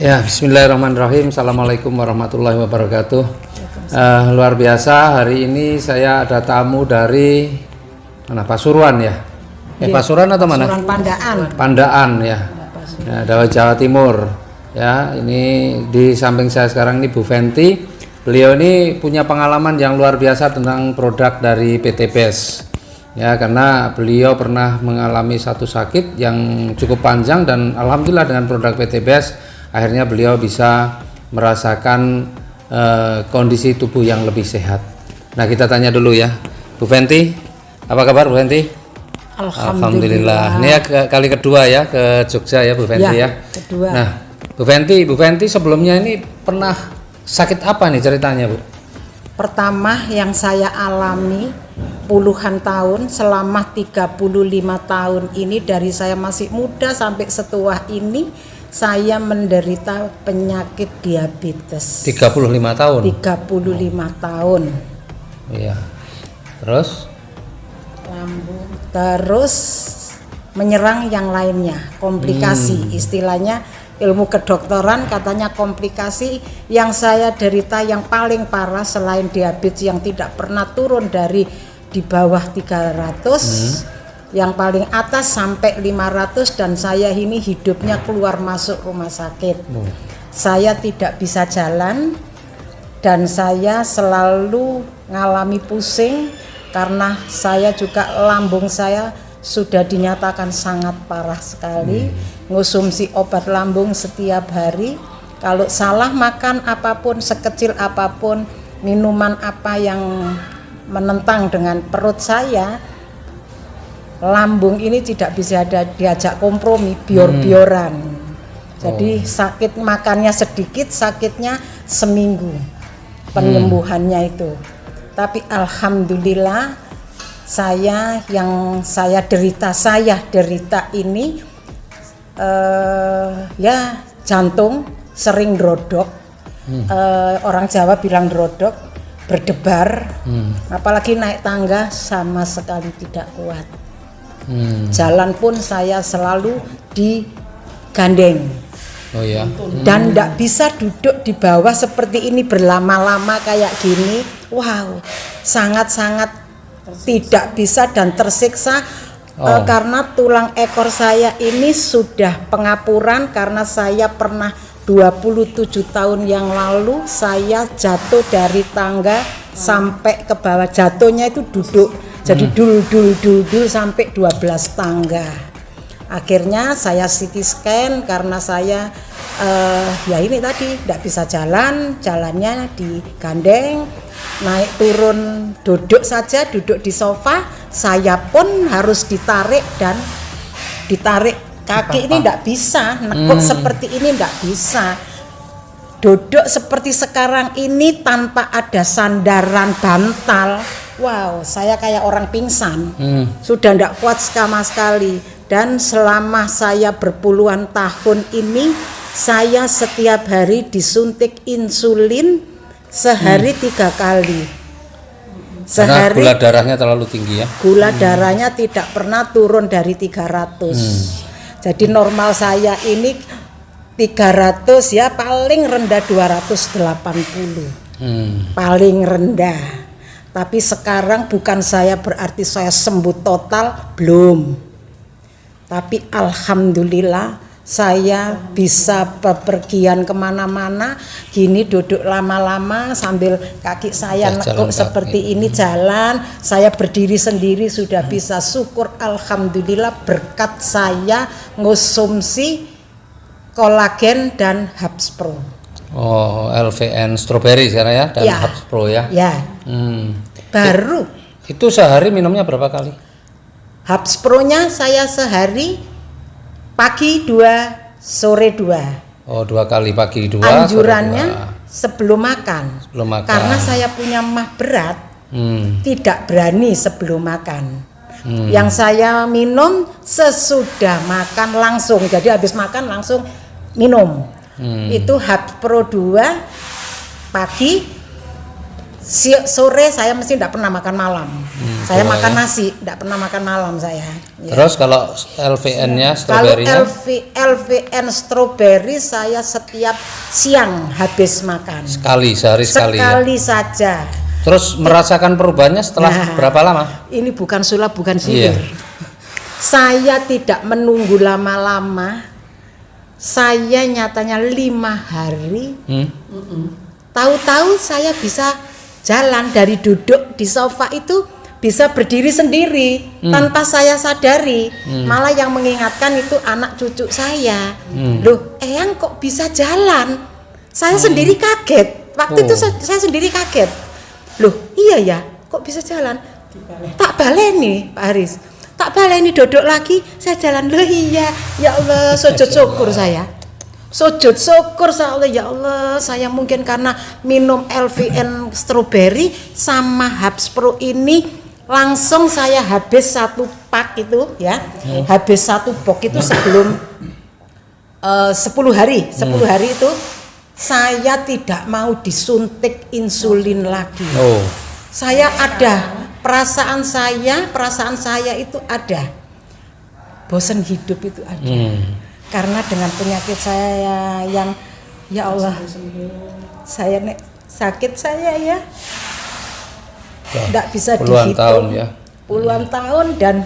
Ya, bismillahirrahmanirrahim. Assalamualaikum warahmatullahi wabarakatuh. Luar biasa, hari ini saya ada tamu dari mana? Pasuruan ya? Pasuruan atau mana? Pasuruan Pandaan. Pandaan ya. Dari Jawa Timur. Ya, ini di samping saya sekarang ini Bu Fenty. Beliau ini punya pengalaman yang luar biasa tentang produk dari PT BES. Ya, karena beliau pernah mengalami satu sakit yang cukup panjang dan alhamdulillah dengan produk PT BES akhirnya beliau bisa merasakan kondisi tubuh yang lebih sehat. Nah, kita tanya dulu ya, Bu Fenty, apa kabar Bu Fenty? Alhamdulillah. Ini ya kali kedua ya ke Jogja ya Bu Fenty ya. Kedua. Nah, Bu Fenty sebelumnya ini pernah sakit apa nih ceritanya Bu? Pertama yang saya alami puluhan tahun, selama 35 tahun ini, dari saya masih muda sampai setua ini, saya menderita penyakit diabetes. 35 tahun? 35 tahun. Iya. Terus? Lambung. Terus menyerang yang lainnya, komplikasi. Istilahnya ilmu kedokteran katanya komplikasi. Yang saya derita yang paling parah selain diabetes yang tidak pernah turun dari di bawah 300, yang paling atas sampai 500, dan saya ini hidupnya keluar masuk rumah sakit. Saya tidak bisa jalan dan saya selalu ngalami pusing karena saya juga lambung saya sudah dinyatakan sangat parah sekali. Ngonsumsi obat lambung setiap hari. Kalau salah makan apapun, sekecil apapun, minuman apa yang menentang dengan perut saya, lambung ini tidak bisa diajak kompromi, bior-bioran. Jadi sakit makannya sedikit, sakitnya seminggu penyembuhannya itu. Tapi alhamdulillah saya derita ini ya jantung sering drodok. Orang Jawa bilang drodok, berdebar, apalagi naik tangga sama sekali tidak kuat. Jalan pun saya selalu digandeng. Oh ya. Dan tidak bisa duduk di bawah seperti ini berlama-lama kayak gini. Wow, sangat-sangat tidak bisa dan tersiksa. Karena tulang ekor saya ini sudah pengapuran karena saya pernah 27 tahun yang lalu saya jatuh dari tangga sampai ke bawah. Jatuhnya itu duduk, jadi dul sampai 12 tangga. Akhirnya saya CT scan karena saya ya ini tadi tidak bisa jalan, jalannya digandeng, naik turun, duduk saja, duduk di sofa, saya pun harus ditarik dan ditarik. Kaki ini tidak bisa, nekuk seperti ini tidak bisa. Duduk seperti sekarang ini tanpa ada sandaran bantal. Wow, saya kayak orang pingsan. Sudah tidak kuat sama sekali. Dan selama saya berpuluhan tahun ini, saya setiap hari disuntik insulin sehari 3 kali. Karena gula darahnya terlalu tinggi ya? Gula darahnya tidak pernah turun dari 300. Jadi normal saya ini 300 ya, paling rendah 280. Paling rendah. Tapi sekarang bukan saya berarti saya sembuh total, belum. Tapi alhamdulillah saya bisa bepergian kemana-mana. Gini duduk lama-lama sambil kaki saya nekuk seperti ini jalan. Saya berdiri sendiri sudah bisa. Syukur alhamdulillah berkat saya ngonsumsi kolagen dan Habs Pro. Oh, LVN strawberry sekarang ya, dan Habs Pro ya. Ya. Baru. Itu sehari minumnya berapa kali? Habs Pro-nya saya sehari pagi 2, sore 2. Oh, 2 kali pagi 2. Anjurannya sebelum makan. Karena saya punya mah berat, tidak berani sebelum makan. Yang saya minum sesudah makan langsung. Jadi habis makan langsung minum. Itu Habs Pro 2 pagi, sore saya mesti tidak pernah makan malam. Saya makan nasi, tidak pernah makan malam saya. Ya. Terus kalau LVN-nya, Kalau stroberinya? LVN stroberi saya setiap siang habis makan. Sehari sekali ya? Sekali saja. Terus merasakan perubahannya setelah berapa lama? Ini bukan sulap, bukan sihir. Saya tidak menunggu lama-lama. Saya nyatanya 5 hari. Tahu-tahu saya bisa jalan dari duduk di sofa itu bisa berdiri sendiri tanpa saya sadari. Malah yang mengingatkan itu anak cucu saya. Loh, Eyang kok bisa jalan? Saya sendiri kaget. Waktu itu saya sendiri kaget. Loh, iya ya, kok bisa jalan? Tak baleni, Pak Haris. Tak baleni duduk lagi, saya jalan. Loh iya, ya Allah, sujud syukur saya. Sujud syukur saya, ya Allah, saya mungkin karena minum LVN stroberi sama Habs Pro ini langsung saya habis 1 pak itu ya. Habis 1 box itu sebelum 10 hari itu saya tidak mau disuntik insulin lagi. Saya ada perasaan saya itu ada. Bosan hidup itu ada. Karena dengan penyakit saya yang ya Allah, saya sakit saya ya tidak bisa puluhan dihitung, tahun ya. Puluhan tahun, dan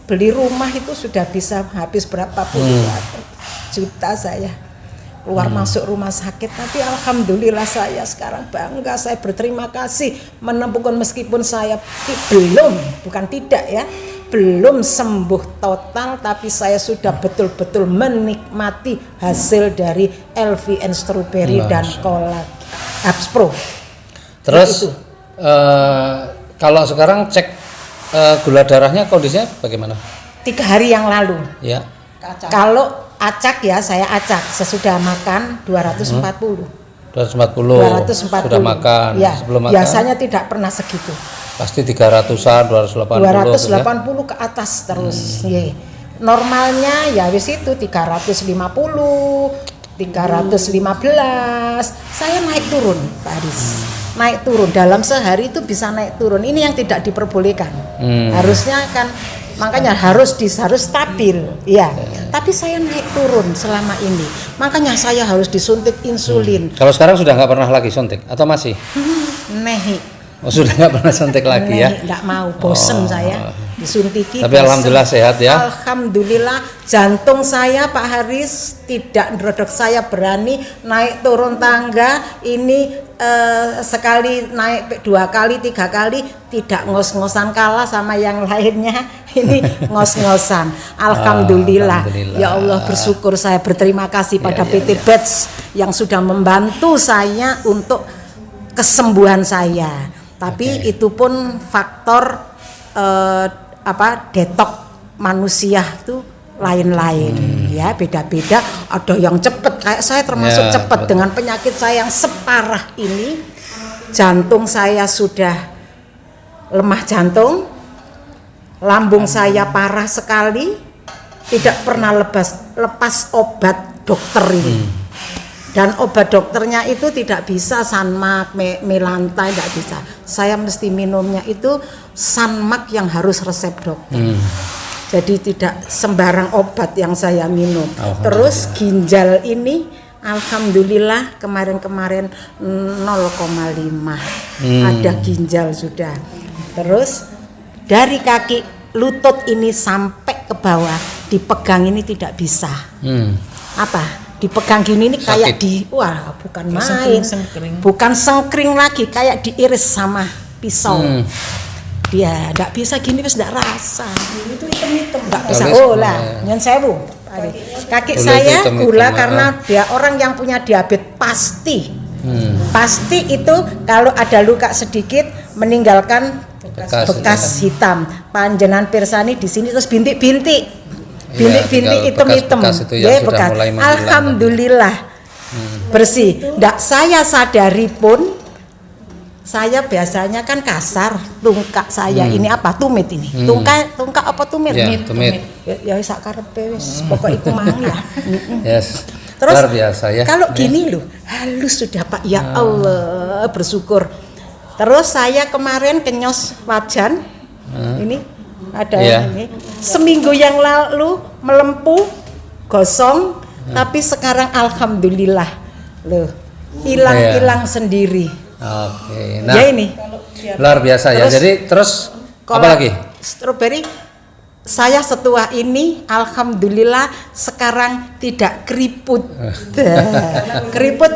beli rumah itu sudah bisa habis berapa puluh juta saya keluar masuk rumah sakit. Tapi alhamdulillah saya sekarang bangga, saya berterima kasih menemukan meskipun saya belum sembuh total, tapi saya sudah betul-betul menikmati hasil dari LVN stroberi dan Habs Pro. Terus kalau sekarang cek gula darahnya kondisinya bagaimana? 3 hari yang lalu. Ya. Kalau acak ya, saya acak sesudah makan 240. 240 sudah makan. Ya, sebelum makan biasanya tidak pernah segitu. pasti 300-an, 280 ya? Ke atas terus. Normalnya ya wis itu 350, 315. Saya naik turun, Pak Aris. Naik turun dalam sehari itu bisa naik turun. Ini yang tidak diperbolehkan. Harusnya kan, makanya harus stabil, ya. Tapi saya naik turun selama ini. Makanya saya harus disuntik insulin. Kalau sekarang sudah nggak pernah lagi suntik atau masih? Sudah nggak pernah suntik lagi ya? Nggak mau, bosen saya disuntiki. Tapi alhamdulillah sehat ya. Alhamdulillah, jantung saya Pak Haris tidak nerodok. Saya berani naik turun tangga ini sekali naik 2 kali 3 kali, tidak ngos-ngosan kalah sama yang lainnya. Ini ngos-ngosan. Alhamdulillah. Ya Allah, bersyukur, saya berterima kasih pada PT Beds yang sudah membantu saya untuk kesembuhan saya. Tapi itu pun faktor detok manusia itu lain-lain, ya, beda-beda. Ada yang cepat, kayak saya termasuk cepat dengan penyakit saya yang separah ini. Jantung saya sudah lemah jantung, lambung saya parah sekali, tidak pernah lepas obat dokter ini. Dan obat dokternya itu tidak bisa Sanmak, Melanta, tidak bisa. Saya mesti minumnya itu Sanmak yang harus resep dokter. Jadi tidak sembarang obat yang saya minum. Terus ginjal ini alhamdulillah kemarin-kemarin 0,5 ada ginjal sudah. Terus dari kaki lutut ini sampai ke bawah dipegang ini tidak bisa. Dipegang gini ini kayak bukan main, bukan sengkring lagi, kayak diiris sama pisau. Dia enggak bisa gini, wis enggak rasa. Itu hitam-hitam enggak bisa. Nyen sewu. Kaki saya gula karena dia orang yang punya diabetes pasti. Pasti itu kalau ada luka sedikit meninggalkan bekas hitam. Panjenengan pirsani di sini terus bintik-bintik. Bintik-bintik hitam-hitam, ya bekas. Alhamdulillah bersih. Ndak saya sadari pun, saya biasanya kan kasar, tungkak saya ini apa tumit ini, tungkak apa tumit? Tumit. Ya sak karepe wis, pokok itu mang ya. Yes. Terus luar biasa ya. Kalau gini loh, halus sudah Pak. Ya Allah, bersyukur. Terus saya kemarin kenyos wajan, ini ada ini. Seminggu yang lalu melempuh, gosong, tapi sekarang alhamdulillah, loh, hilang sendiri. Oke, nah Ya ini. luar biasa ya. Jadi terus apa lagi? Stroberi, saya setua ini alhamdulillah sekarang tidak keriput. Keriput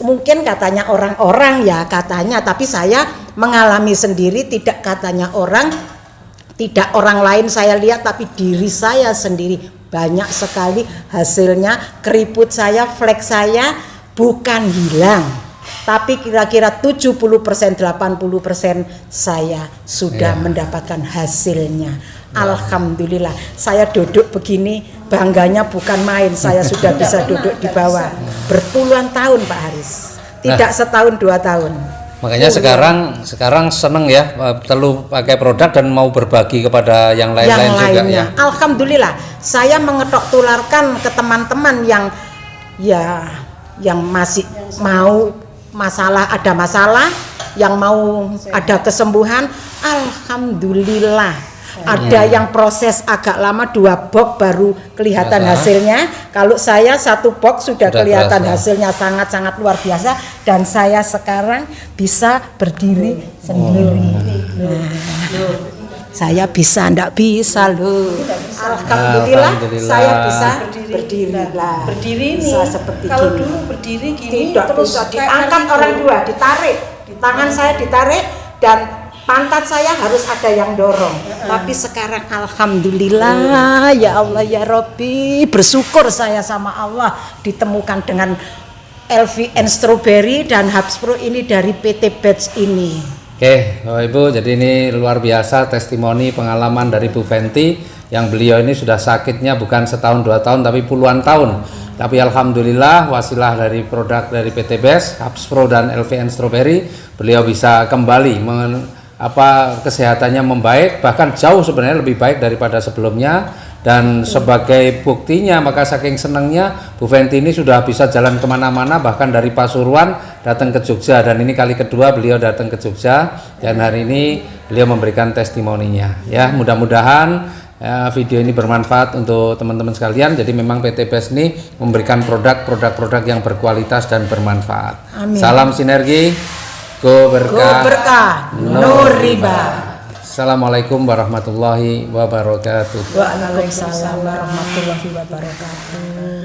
mungkin katanya orang-orang ya katanya, tapi saya mengalami sendiri, tidak katanya orang, tidak orang lain saya lihat, tapi diri saya sendiri banyak sekali hasilnya. Keriput saya, flek saya bukan hilang, tapi kira-kira 70%, 80% saya sudah mendapatkan hasilnya. Alhamdulillah, saya duduk begini bangganya bukan main. Saya sudah bisa duduk di bawah berpuluhan tahun Pak Haris, tidak setahun 2 tahun. Makanya sekarang seneng ya, perlu pakai produk dan mau berbagi kepada yang lain-lain juga ya. Alhamdulillah, saya mengetok tularkan ke teman-teman yang masih mau ada masalah, yang mau ada kesembuhan. Alhamdulillah. Ada yang proses agak lama, 2 box baru kelihatan hasilnya. Kalau saya 1 box sudah kelihatan hasilnya, sangat-sangat luar biasa. Dan saya sekarang bisa berdiri sendiri. Saya bisa, enggak bisa loh. Alhamdulillah, saya bisa berdiri lah. Berdiri bisa nih. Seperti kalau gini. dulu berdiri gini Tidak terus bisa diangkat orang 2, ditarik. Tangan saya ditarik dan pantat saya harus ada yang dorong. Tapi sekarang alhamdulillah, ya Allah ya Robbi, bersyukur saya sama Allah ditemukan dengan LVN Strawberry dan Habspro ini dari PT Batch ini. Oke, Bapak Ibu, jadi ini luar biasa testimoni pengalaman dari Bu Fenty yang beliau ini sudah sakitnya bukan setahun 2 tahun tapi puluhan tahun. Tapi alhamdulillah wasilah dari produk dari PT Batch, Habspro dan LVN Strawberry, beliau bisa kembali kesehatannya membaik, bahkan jauh sebenarnya lebih baik daripada sebelumnya. Dan sebagai buktinya, maka saking senangnya Bu Fenty ini sudah bisa jalan kemana-mana, bahkan dari Pasuruan datang ke Jogja, dan ini kali kedua beliau datang ke Jogja dan hari ini beliau memberikan testimoninya ya. Mudah-mudahan video ini bermanfaat untuk teman-teman sekalian. Jadi memang PT Batch ini memberikan produk-produk yang berkualitas dan bermanfaat. Amin. Salam sinergi, go berkah, no riba. Assalamualaikum warahmatullahi wabarakatuh. Waalaikumsalam warahmatullahi wabarakatuh.